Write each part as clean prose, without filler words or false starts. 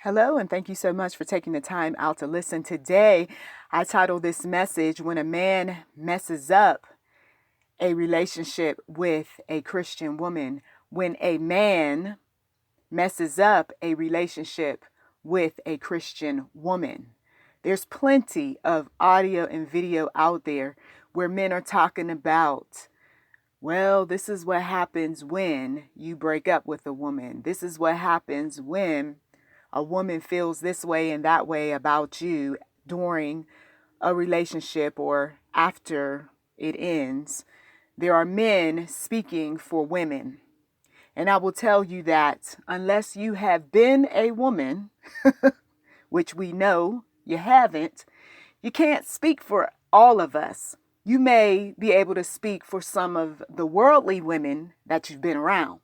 Hello, and thank you so much for taking the time out to listen. Today, I titled this message, When a Man Messes Up a Relationship with a Christian Woman. When a man messes up a relationship with a Christian woman. There's plenty of audio and video out there where men are talking about, well, this is what happens when you break up with a woman. This is what happens when a woman feels this way and that way about you during a relationship or after it ends. There are men speaking for women. And I will tell you that unless you have been a woman, which we know you haven't, you can't speak for all of us. You may be able to speak for some of the worldly women that you've been around,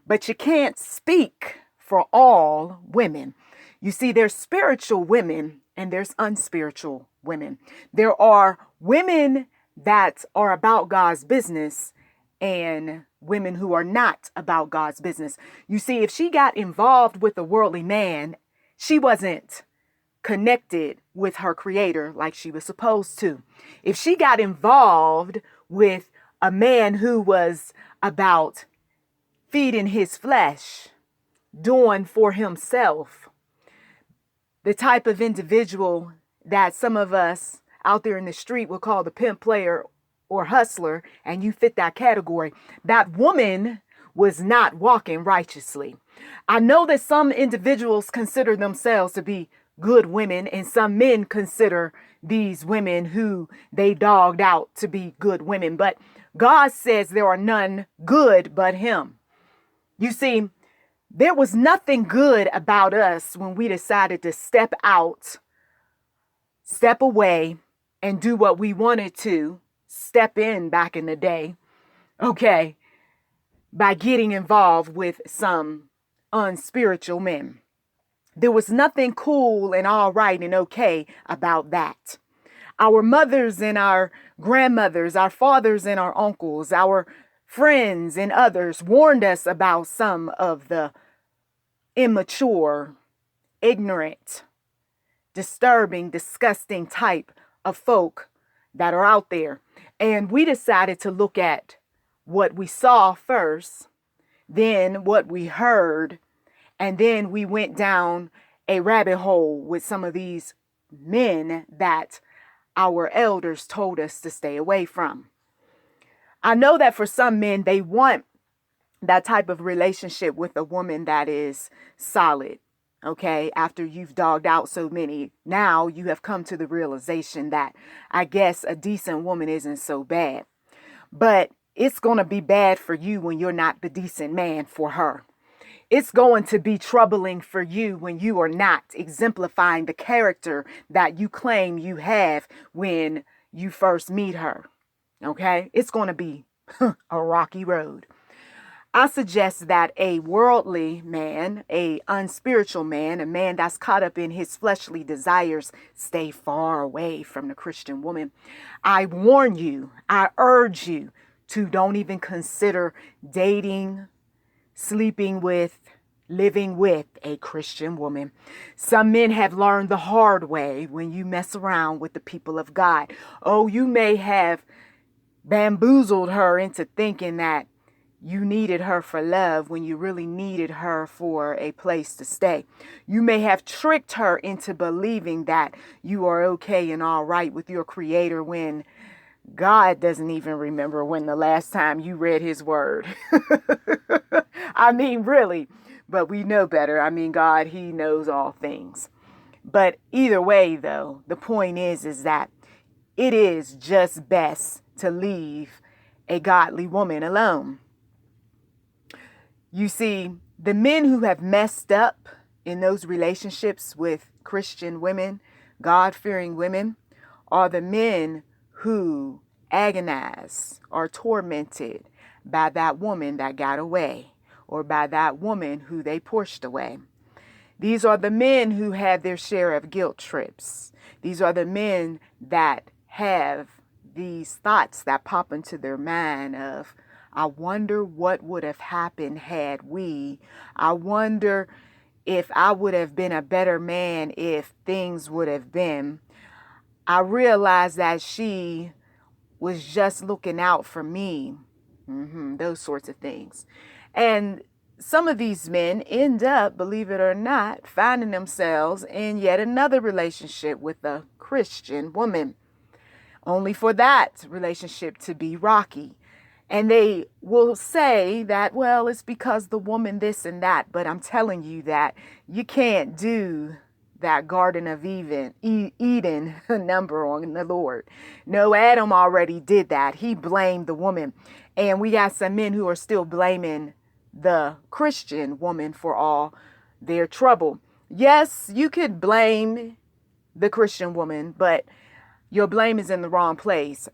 but you can't speak for all women. You see, there's spiritual women and there's unspiritual women. There are women that are about God's business and women who are not about God's business. You see, if she got involved with a worldly man, she wasn't connected with her creator like she was supposed to. If she got involved with a man who was about feeding his flesh, doing for himself, the type of individual that some of us out there in the street will call the pimp player or hustler, and you fit that category, that woman was not walking righteously. I know that some individuals consider themselves to be good women, and some men consider these women who they dogged out to be good women, but God says there are none good but him. You see, there was nothing good about us when we decided to step out, step away, and do what we wanted to, step in back in the day, okay, by getting involved with some unspiritual men. There was nothing cool and all right and okay about that. Our mothers and our grandmothers, our fathers and our uncles, our friends and others warned us about some of the immature, ignorant, disturbing, disgusting type of folk that are out there. And we decided to look at what we saw first, then what we heard, and then we went down a rabbit hole with some of these men that our elders told us to stay away from. I know that for some men, they want that type of relationship with a woman that is solid. Okay, after you've dogged out so many, now you have come to the realization that I guess a decent woman isn't so bad. But it's going to be bad for you when you're not the decent man for her. It's going to be troubling for you when you are not exemplifying the character that you claim you have when you first meet her. Okay, it's going to be a rocky road. I suggest that a worldly man, a unspiritual man, a man that's caught up in his fleshly desires, stay far away from the Christian woman. I warn you, I urge you to don't even consider dating, sleeping with, living with a Christian woman. Some men have learned the hard way when you mess around with the people of God. Oh, you may have bamboozled her into thinking that you needed her for love when you really needed her for a place to stay. You may have tricked her into believing that you are okay and all right with your creator when God doesn't even remember when the last time you read his word. I mean, really, but we know better. I mean, God, he knows all things. But either way, though, the point is that it is just best to leave a godly woman alone. You see, the men who have messed up in those relationships with Christian women, God-fearing women, are the men who agonize or tormented by that woman that got away or by that woman who they pushed away. These are the men who have their share of guilt trips. These are the men that have these thoughts that pop into their mind of, I wonder what would have happened had we. I wonder if I would have been a better man, if things would have been, I realized that she was just looking out for me. Those sorts of things. And some of these men end up, believe it or not, finding themselves in yet another relationship with a Christian woman, only for that relationship to be rocky. And they will say that, well, it's because the woman this and that. But I'm telling you that you can't do that Garden of Eden number on the Lord. No, Adam already did that. He blamed the woman. And we got some men who are still blaming the Christian woman for all their trouble. Yes, you could blame the Christian woman, but your blame is in the wrong place.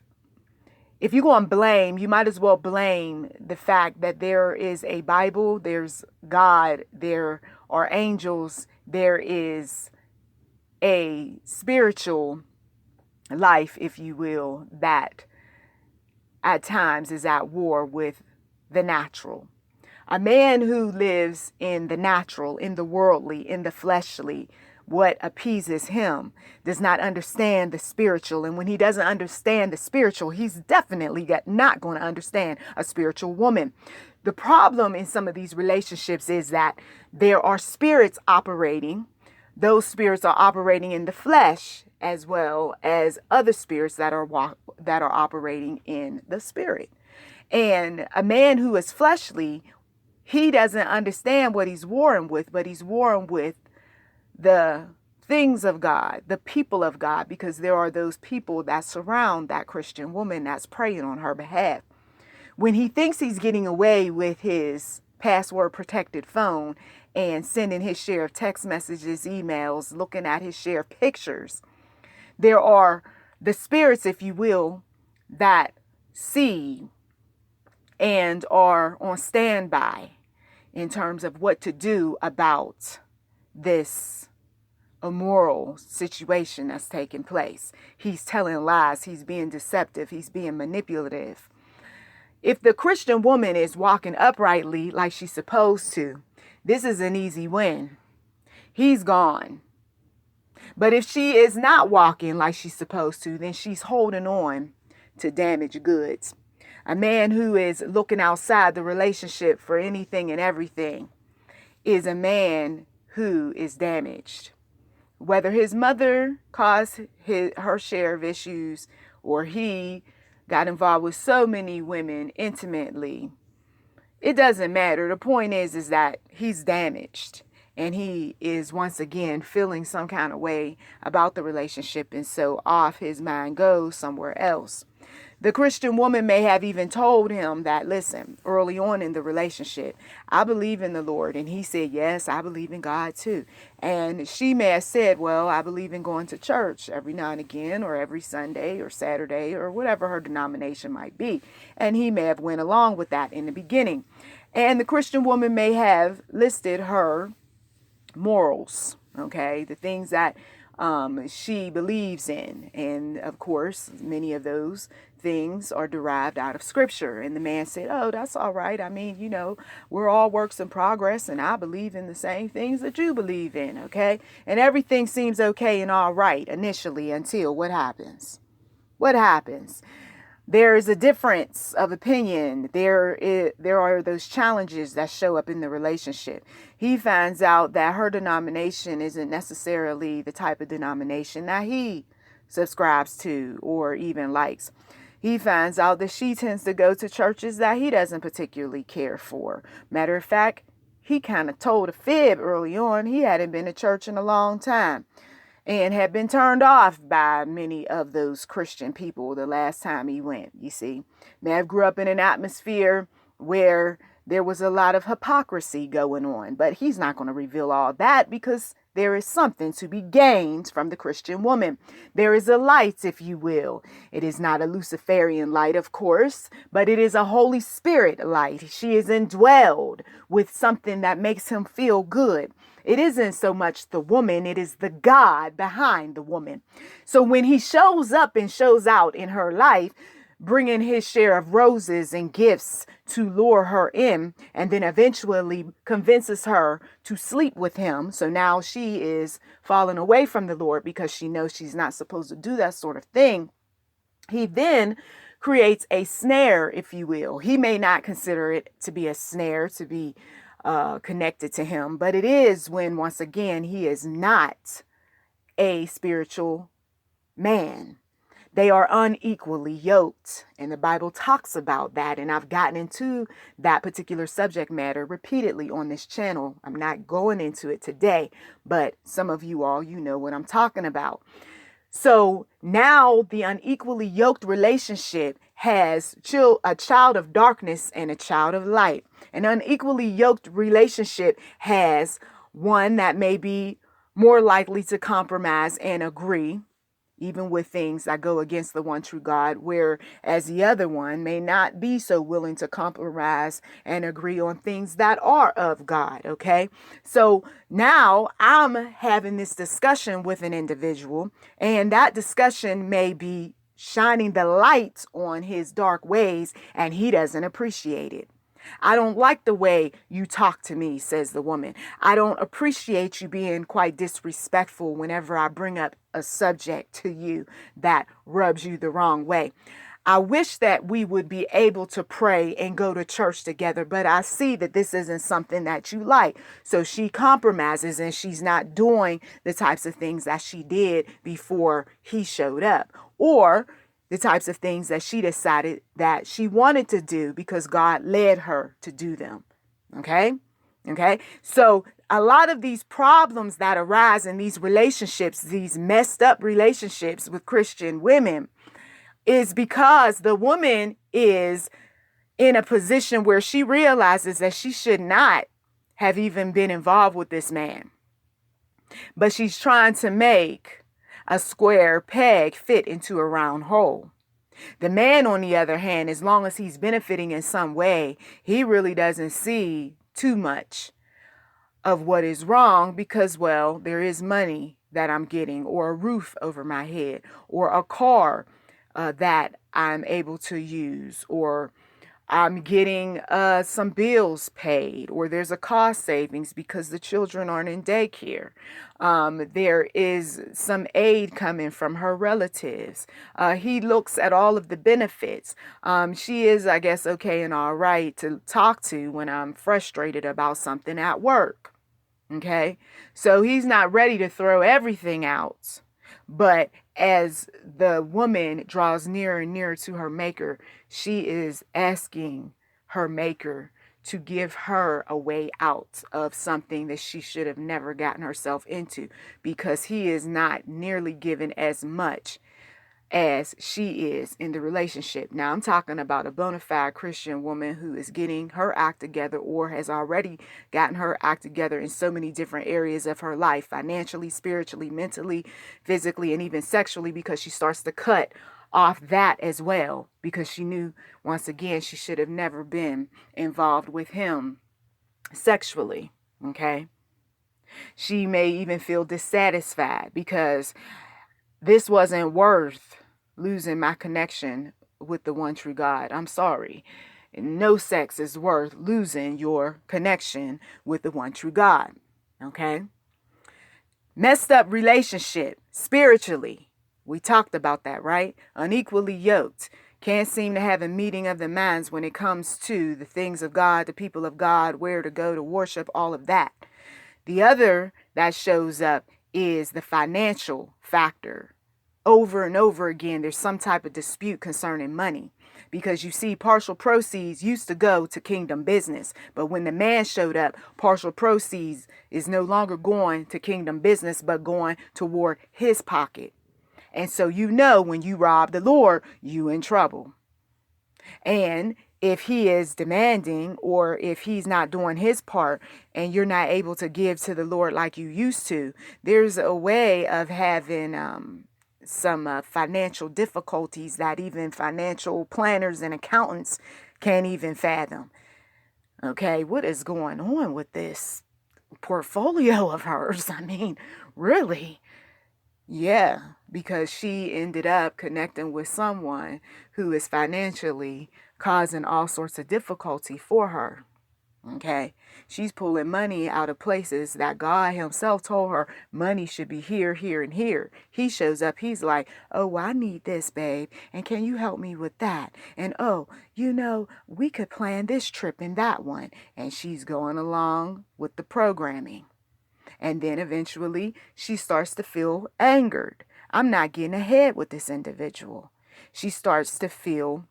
If you're going to blame, you might as well blame the fact that there is a Bible, there's God, there are angels, there is a spiritual life, if you will, that at times is at war with the natural. A man who lives in the natural, in the worldly, in the fleshly, what appeases him, does not understand the spiritual. And when he doesn't understand the spiritual, he's definitely not going to understand a spiritual woman. The problem in some of these relationships is that there are spirits operating. Those spirits are operating in the flesh as well as other spirits that are operating in the spirit. And a man who is fleshly, he doesn't understand what he's warring with, but he's warring with the things of God, the people of God, because there are those people that surround that Christian woman that's praying on her behalf. When he thinks he's getting away with his password protected phone and sending his share of text messages, emails, looking at his share of pictures, there are the spirits, if you will, that see and are on standby in terms of what to do about this immoral situation that's taking place. He's telling lies. He's being deceptive. He's being manipulative. If the Christian woman is walking uprightly like she's supposed to, this is an easy win. He's gone. But if she is not walking like she's supposed to, then she's holding on to damaged goods. A man who is looking outside the relationship for anything and everything is a man who is damaged. Whether his mother caused her share of issues or he got involved with so many women intimately, it doesn't matter. The point is that he's damaged and he is once again feeling some kind of way about the relationship, and so off his mind goes somewhere else. The Christian woman may have even told him that, listen, early on in the relationship, I believe in the Lord. And he said, yes, I believe in God too. And she may have said, well, I believe in going to church every now and again, or every Sunday or Saturday, or whatever her denomination might be. And he may have went along with that in the beginning. And the Christian woman may have listed her morals, okay, the things that she believes in. And of course, many of those things are derived out of scripture. And the man said, oh, that's all right. I mean, we're all works in progress, and I believe in the same things that you believe in. Okay. And everything seems okay and all right initially until what happens? What happens? There is a difference of opinion. There are those challenges that show up in the relationship. He finds out that her denomination isn't necessarily the type of denomination that he subscribes to or even likes. He finds out that she tends to go to churches that he doesn't particularly care for. Matter of fact, he kind of told a fib early on. He hadn't been to church in a long time and had been turned off by many of those Christian people the last time he went. You see, Mav grew up in an atmosphere where there was a lot of hypocrisy going on, but he's not going to reveal all that because there is something to be gained from the Christian woman. There is a light, if you will. It is not a Luciferian light, of course, but it is a Holy Spirit light. She is indwelled with something that makes him feel good. It isn't so much the woman, it is the God behind the woman. So when he shows up and shows out in her life, bringing his share of roses and gifts to lure her in, and then eventually convinces her to sleep with him. So now she is falling away from the Lord because she knows she's not supposed to do that sort of thing. He then creates a snare, if you will. He may not consider it to be a snare, to be connected to him, but it is when, once again, he is not a spiritual man. They are unequally yoked, and the Bible talks about that, and I've gotten into that particular subject matter repeatedly on this channel. I'm not going into it today, but some of you all, you know what I'm talking about. So now the unequally yoked relationship has a child of darkness and a child of light. An unequally yoked relationship has one that may be more likely to compromise and agree, even with things that go against the one true God, whereas the other one may not be so willing to compromise and agree on things that are of God. Okay. So now I'm having this discussion with an individual, and that discussion may be shining the light on his dark ways, and he doesn't appreciate it. I don't like the way you talk to me, says the woman. I don't appreciate you being quite disrespectful whenever I bring up a subject to you that rubs you the wrong way. I wish that we would be able to pray and go to church together, but I see that this isn't something that you like. So she compromises and she's not doing the types of things that she did before he showed up, or the types of things that she decided that she wanted to do because God led her to do them. Okay. So a lot of these problems that arise in these relationships, these messed up relationships with Christian women, is because the woman is in a position where she realizes that she should not have even been involved with this man. But she's trying to make a square peg fit into a round hole. The man, on the other hand, as long as he's benefiting in some way, he really doesn't see too much of what is wrong because, well, there is money that I'm getting, or a roof over my head, or a car that I'm able to use, or I'm getting some bills paid, or there's a cost savings because the children aren't in daycare. There is some aid coming from her relatives. He looks at all of the benefits. She is, I guess, okay and all right to talk to when I'm frustrated about something at work. Okay, so he's not ready to throw everything out. But as the woman draws nearer and nearer to her maker, she is asking her maker to give her a way out of something that she should have never gotten herself into, because he is not nearly given as much as she is in the relationship. Now, I'm talking about a bona fide Christian woman who is getting her act together, or has already gotten her act together in so many different areas of her life, financially, spiritually, mentally, physically, and even sexually, because she starts to cut off that as well, because she knew, once again, she should have never been involved with him sexually. Okay. She may even feel dissatisfied because this wasn't worth losing my connection with the one true God. I'm sorry. No sex is worth losing your connection with the one true God. Okay? Messed up relationship spiritually. We talked about that, right? Unequally yoked. Can't seem to have a meeting of the minds when it comes to the things of God, the people of God, where to go to worship, all of that. The other that shows up is the financial factor. Over and over again, there's some type of dispute concerning money, because you see, partial proceeds used to go to kingdom business. But when the man showed up, partial proceeds is no longer going to kingdom business, but going toward his pocket. And so, you know, when you rob the Lord, you in trouble. And if he is demanding, or if he's not doing his part and you're not able to give to the Lord like you used to, there's a way of having some financial difficulties that even financial planners and accountants can't even fathom. Okay, what is going on with this portfolio of hers? I mean, really? Yeah, because she ended up connecting with someone who is financially causing all sorts of difficulty for her. Okay, she's pulling money out of places that God Himself told her money should be here, here, and here. He shows up, he's like, oh, well, I need this, babe, and can you help me with that? And oh, we could plan this trip and that one. And she's going along with the programming. And then eventually she starts to feel angered. I'm not getting ahead with this individual. She starts to feel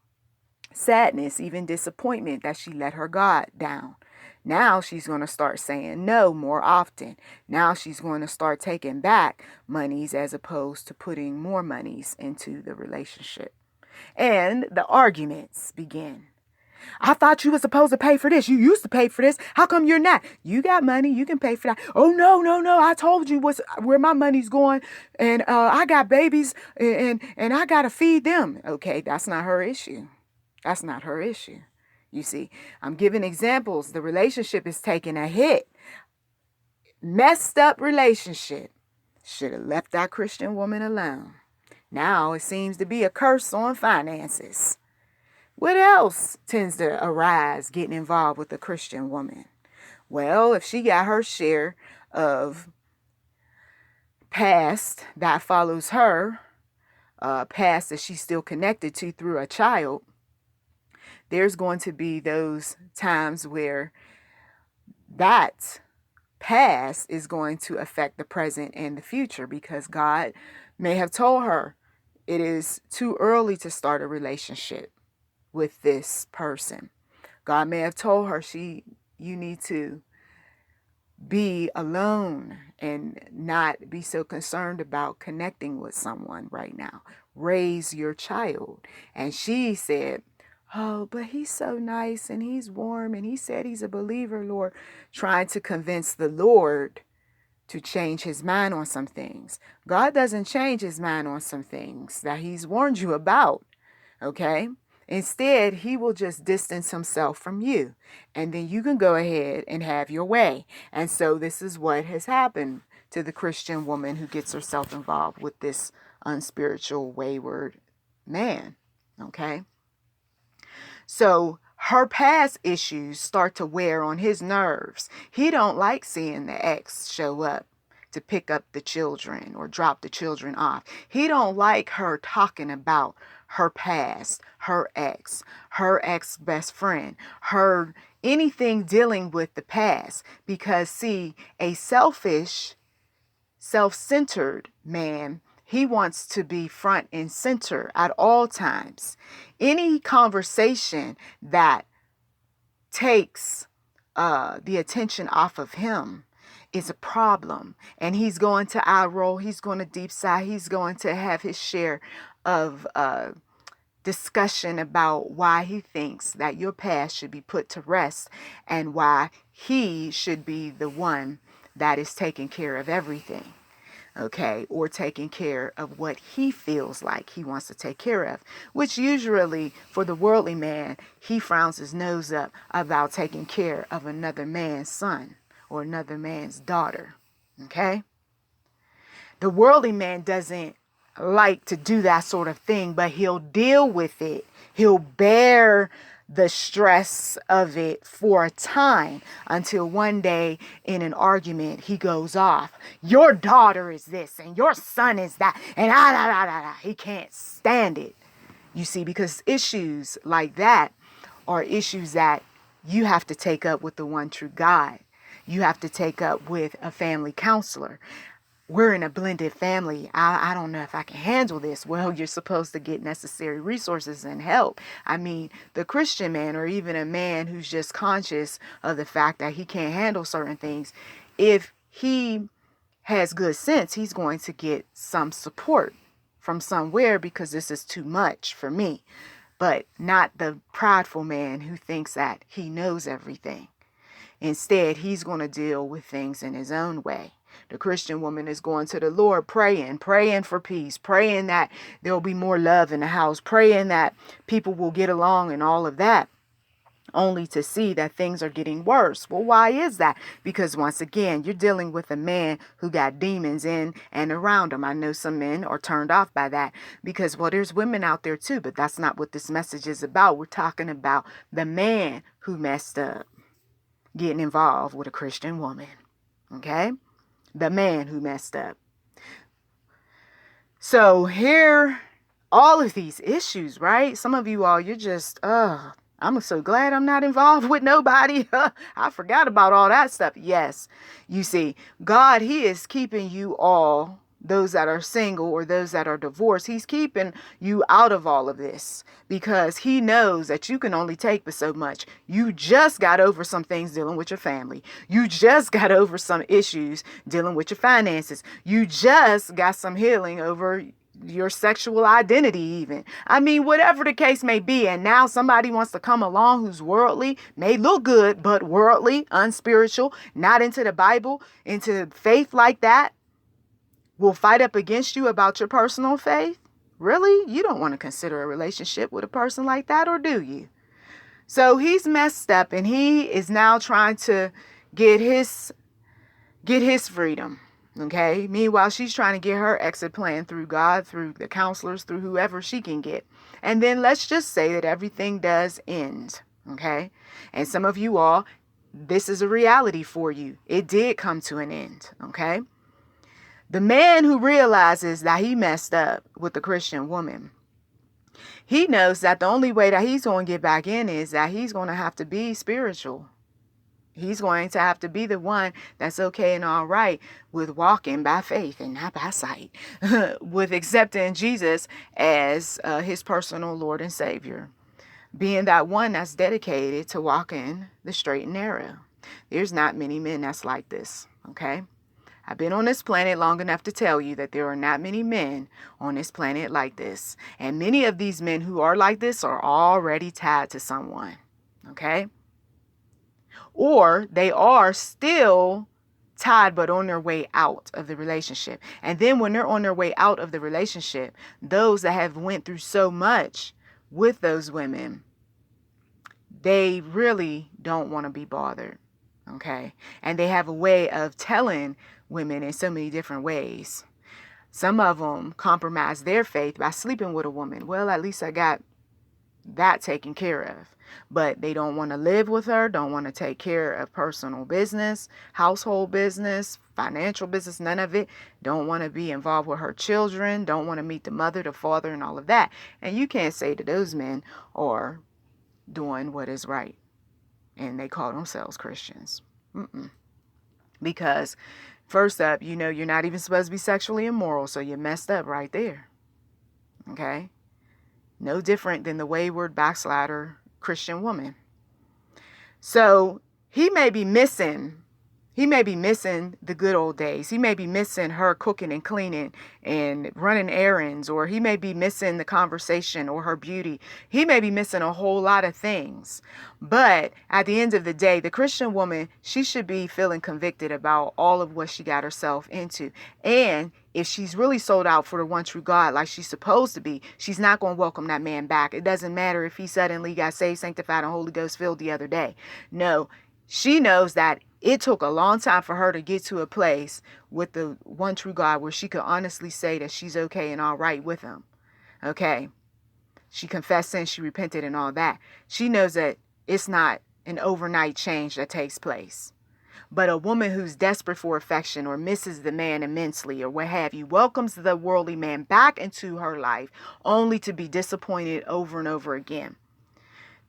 sadness, even disappointment that she let her God down. Now she's going to start saying no more often. Now she's going to start taking back monies as opposed to putting more monies into the relationship. And the arguments begin. I thought you were supposed to pay for this. You used to pay for this. How come you're not? You got money. You can pay for that. Oh, no, no, no. I told you where my money's going. And I got babies and I got to feed them. Okay, that's not her issue. That's not her issue. You see, I'm giving examples. The relationship is taking a hit. Messed up relationship. Should have left that Christian woman alone. Now it seems to be a curse on finances. What else tends to arise getting involved with a Christian woman? Well, if she got her share of past that follows her, past that she's still connected to through a child, there's going to be those times where that past is going to affect the present and the future, because God may have told her it is too early to start a relationship with this person. God may have told her you need to be alone and not be so concerned about connecting with someone right now. Raise your child. And she said, oh, but he's so nice and he's warm and he said he's a believer, Lord, trying to convince the Lord to change his mind on some things. God doesn't change his mind on some things that he's warned you about, okay? Instead, he will just distance himself from you, and then you can go ahead and have your way. And so this is what has happened to the Christian woman who gets herself involved with this unspiritual, wayward man, okay? So her past issues start to wear on his nerves. He don't like seeing the ex show up to pick up the children or drop the children off. He don't like her talking about her past, her ex best friend, her anything dealing with the past. Because see, a selfish, self-centered man, he wants to be front and center at all times. Any conversation that takes the attention off of him is a problem. And he's going to eye roll. He's going to deep sigh. He's going to have his share of discussion about why he thinks that your past should be put to rest and why he should be the one that is taking care of everything. Okay, or taking care of what he feels like he wants to take care of, which usually for the worldly man, he frowns his nose up about taking care of another man's son or another man's daughter. Okay, the worldly man doesn't like to do that sort of thing, but he'll deal with it. He'll bear the stress of it for a time until one day in an argument he goes off. Your daughter is this and your son is that, and he can't stand it. You see, because issues like that are issues that you have to take up with the one true God. You have to take up with a family counselor. We're in a blended family. I don't know if I can handle this. Well, you're supposed to get necessary resources and help. I mean, the Christian man, or even a man who's just conscious of the fact that he can't handle certain things, if he has good sense, he's going to get some support from somewhere, because this is too much for me. But not the prideful man who thinks that he knows everything. Instead, he's going to deal with things in his own way. The Christian woman is going to the Lord, praying for peace, praying that there'll be more love in the house, praying that people will get along and all of that. only to see that things are getting worse. Well, why is that? Because once again, you're dealing with a man who got demons in and around him. I know some men are turned off by that because, well, there's women out there too, but that's not what this message is about. We're talking about the man who messed up getting involved with a Christian woman. Okay? The man who messed up. So here, all of these issues, right? Some of you all, you're just, I'm so glad I'm not involved with nobody. I forgot about all that stuff. Yes. You see, God, he is keeping you all, those that are single or those that are divorced, he's keeping you out of all of this because he knows that you can only take but so much. You just got over some things dealing with your family. You just got over some issues dealing with your finances. You just got some healing over your sexual identity even. I mean, whatever the case may be. And now somebody wants to come along who's worldly, may look good, but worldly, unspiritual, not into the Bible, into faith like that, will fight up against you about your personal faith? Really? You don't want to consider a relationship with a person like that, or do you? So he's messed up and he is now trying to get his freedom. Okay. Meanwhile, she's trying to get her exit plan through God, through the counselors, through whoever she can get. And then let's just say that everything does end. Okay. And some of you all, this is a reality for you. It did come to an end. Okay. The man who realizes that he messed up with the Christian woman, he knows that the only way that he's going to get back in is that he's going to have to be spiritual. He's going to have to be the one that's okay and all right with walking by faith and not by sight, with accepting Jesus as his personal Lord and Savior, being that one that's dedicated to walking the straight and narrow. There's not many men that's like this, okay? I've been on this planet long enough to tell you that there are not many men on this planet like this. And many of these men who are like this are already tied to someone, okay? Or they are still tied but on their way out of the relationship. And then when they're on their way out of the relationship, those that have went through so much with those women, they really don't want to be bothered, okay? And they have a way of telling women in so many different ways. Some of them compromise their faith by sleeping with a woman. Well, at least I got that taken care of. But they don't want to live with her, don't want to take care of personal business, household business, financial business, none of it. Don't want to be involved with her children, don't want to meet the mother, the father, and all of that. And you can't say that those men are doing what is right and they call themselves Christians. Because first up, you know, you're not even supposed to be sexually immoral, so you messed up right there. Okay? No different than the wayward backslider Christian woman. So he may be missing the good old days. He may be missing her cooking and cleaning and running errands, or he may be missing the conversation or her beauty. He may be missing a whole lot of things. But at the end of the day, the Christian woman, she should be feeling convicted about all of what she got herself into. And if she's really sold out for the one true God like she's supposed to be, she's not going to welcome that man back. It doesn't matter if he suddenly got saved, sanctified, and Holy Ghost filled the other day. No, she knows that it took a long time for her to get to a place with the one true God where she could honestly say that she's okay and all right with him. Okay. She confessed sin, she repented and all that. She knows that it's not an overnight change that takes place. But a woman who's desperate for affection or misses the man immensely or what have you, welcomes the worldly man back into her life only to be disappointed over and over again.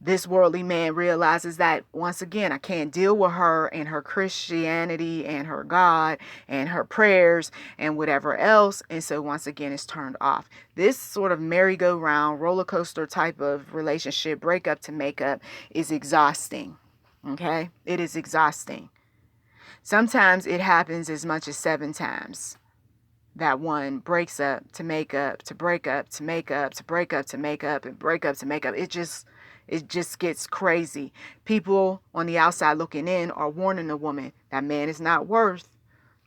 This worldly man realizes that, once again, I can't deal with her and her Christianity and her God and her prayers and whatever else. And so once again, it's turned off. This sort of merry-go-round, roller coaster type of relationship, breakup to makeup, is exhausting. Okay? It is exhausting. Sometimes it happens as much as 7 times. That one breaks up to make up, to break up, to make up, to break up, to make up, and break up to make up. It just gets crazy. People on the outside looking in are warning the woman that man is not worth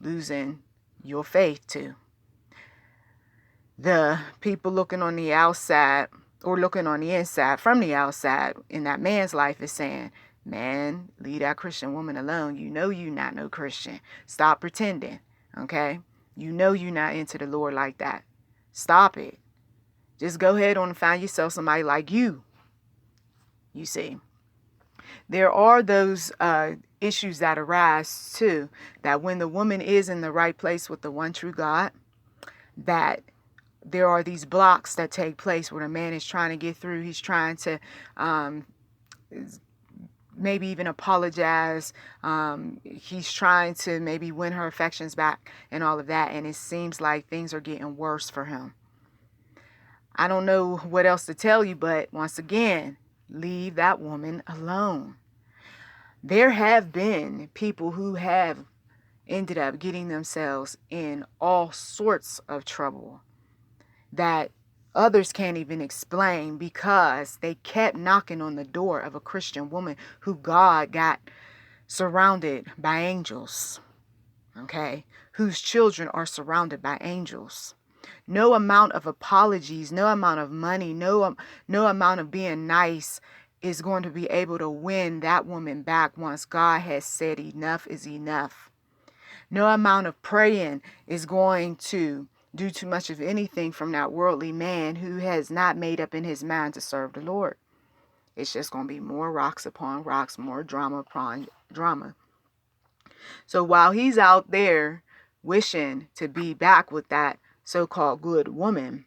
losing your faith to. The people looking on the outside or looking on the inside from the outside in that man's life is saying, man, leave that Christian woman alone. You know you not no Christian. Stop pretending, okay? You know you not into the Lord like that. Stop it. Just go ahead on and find yourself somebody like you. You see, there are those issues that arise too, that when the woman is in the right place with the one true God, that there are these blocks that take place where a man is trying to get through. He's trying to maybe even apologize. He's trying to maybe win her affections back and all of that. And it seems like things are getting worse for him. I don't know what else to tell you, but once again, leave that woman alone. There have been people who have ended up getting themselves in all sorts of trouble that others can't even explain because they kept knocking on the door of a Christian woman who God got surrounded by angels, okay, whose children are surrounded by angels. No amount of apologies, no amount of money, no amount of being nice is going to be able to win that woman back once God has said enough is enough. No amount of praying is going to do too much of anything from that worldly man who has not made up in his mind to serve the Lord. It's just going to be more rocks upon rocks, more drama upon drama. So while he's out there wishing to be back with that so-called good woman,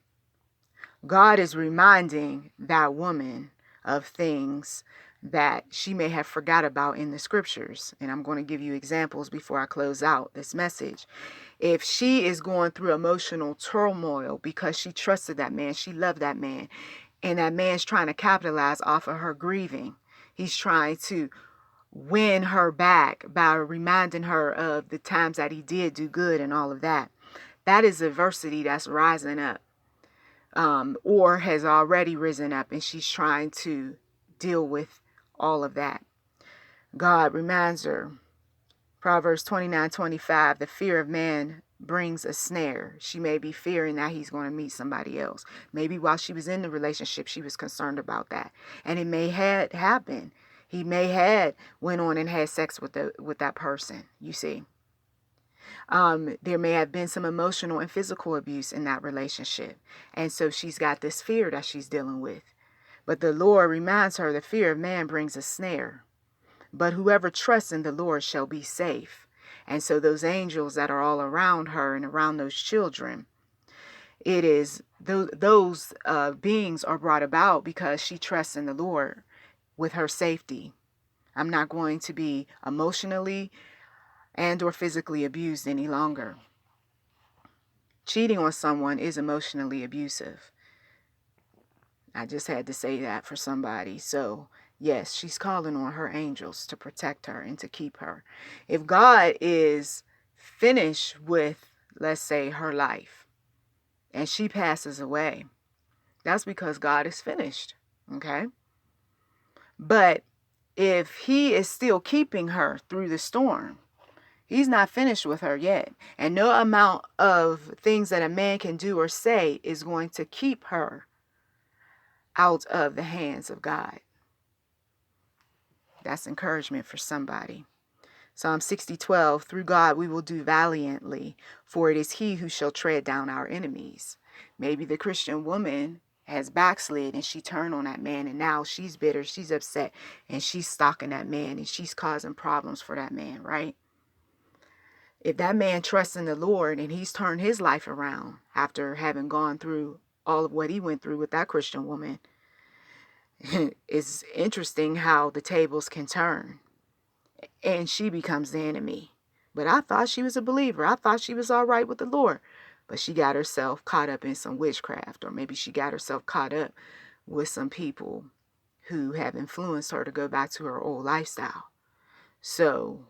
God is reminding that woman of things that she may have forgot about in the scriptures. And I'm going to give you examples before I close out this message. If she is going through emotional turmoil because she trusted that man, she loved that man, and that man's trying to capitalize off of her grieving, he's trying to win her back by reminding her of the times that he did do good and all of that. That is adversity that's rising up. Or has already risen up, and she's trying to deal with all of that. God reminds her, Proverbs 29:25, the fear of man brings a snare. She may be fearing that he's going to meet somebody else. Maybe while she was in the relationship, she was concerned about that. And it may have happened. He may have went on and had sex with that person, you see. There may have been some emotional and physical abuse in that relationship. And so she's got this fear that she's dealing with. But the Lord reminds her the fear of man brings a snare. But whoever trusts in the Lord shall be safe. And so those angels that are all around her and around those children, it is those beings are brought about because she trusts in the Lord with her safety. I'm not going to be emotionally and or physically abused any longer. Cheating on someone is emotionally abusive. I just had to say that for somebody. So, yes, she's calling on her angels to protect her and to keep her. If God is finished with, let's say, her life, and she passes away, that's because God is finished, okay? But if he is still keeping her through the storm, he's not finished with her yet. And no amount of things that a man can do or say is going to keep her out of the hands of God. That's encouragement for somebody. Psalm 60:12, through God we will do valiantly, for it is he who shall tread down our enemies. Maybe the Christian woman has backslid and she turned on that man, and now she's bitter, she's upset, and she's stalking that man, and she's causing problems for that man, right? If that man trusts in the Lord and he's turned his life around after having gone through all of what he went through with that Christian woman, it's interesting how the tables can turn and she becomes the enemy. But I thought she was a believer. I thought she was all right with the Lord. But she got herself caught up in some witchcraft, or maybe she got herself caught up with some people who have influenced her to go back to her old lifestyle. So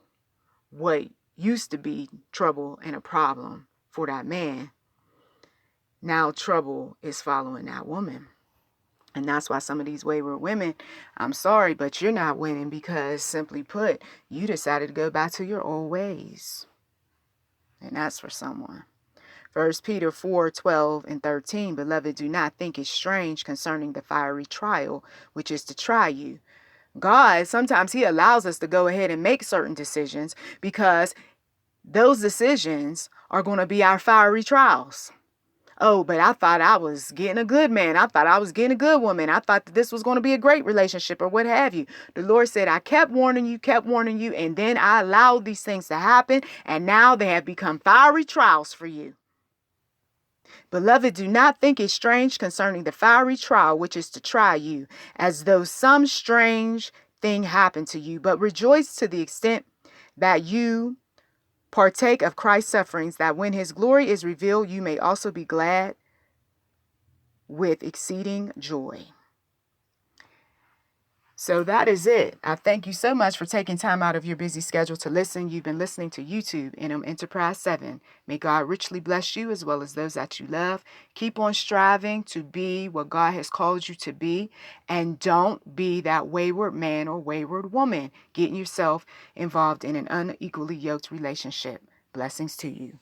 what used to be trouble and a problem for that man, now trouble is following that woman. And that's why some of these wayward women, I'm sorry, but you're not winning because, simply put, you decided to go back to your old ways. And that's for someone. 1 Peter 4:12 and 13. Beloved, do not think it strange concerning the fiery trial, which is to try you. God, sometimes he allows us to go ahead and make certain decisions because those decisions are going to be our fiery trials. Oh, but I thought I was getting a good man. I thought I was getting a good woman. I thought that this was going to be a great relationship or what have you. The Lord said, I kept warning you, and then I allowed these things to happen, and now they have become fiery trials for you. Beloved, do not think it strange concerning the fiery trial which is to try you, as though some strange thing happened to you, but rejoice to the extent that you partake of Christ's sufferings, that when his glory is revealed, you may also be glad with exceeding joy. So that is it. I thank you so much for taking time out of your busy schedule to listen. You've been listening to YouTube NM Enterprise 7. May God richly bless you as well as those that you love. Keep on striving to be what God has called you to be, and don't be that wayward man or wayward woman, getting yourself involved in an unequally yoked relationship. Blessings to you.